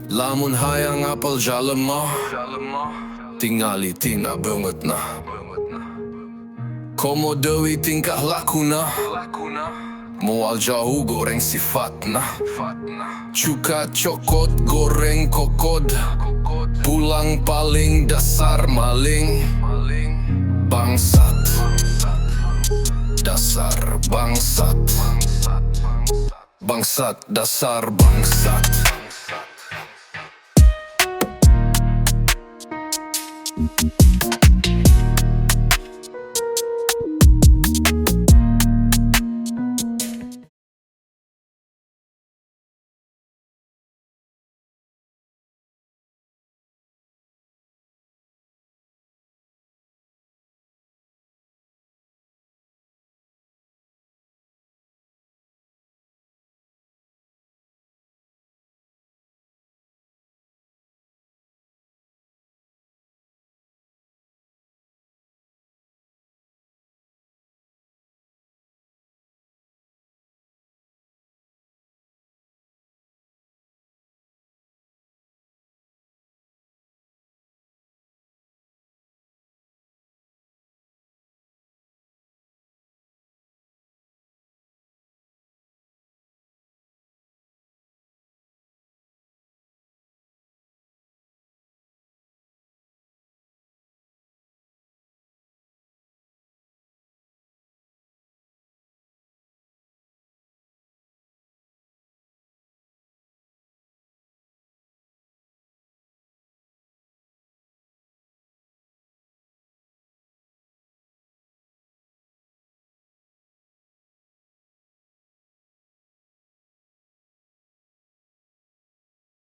Lamun hayang apel jalema, tingali tina banget na. Komo dewi tingkah lakuna, mual jauh goreng sifatna. Cuka cokot goreng kokod, pulang paling dasar maling. Bangsat, dasar bangsat. Bangsat, dasar bangsat.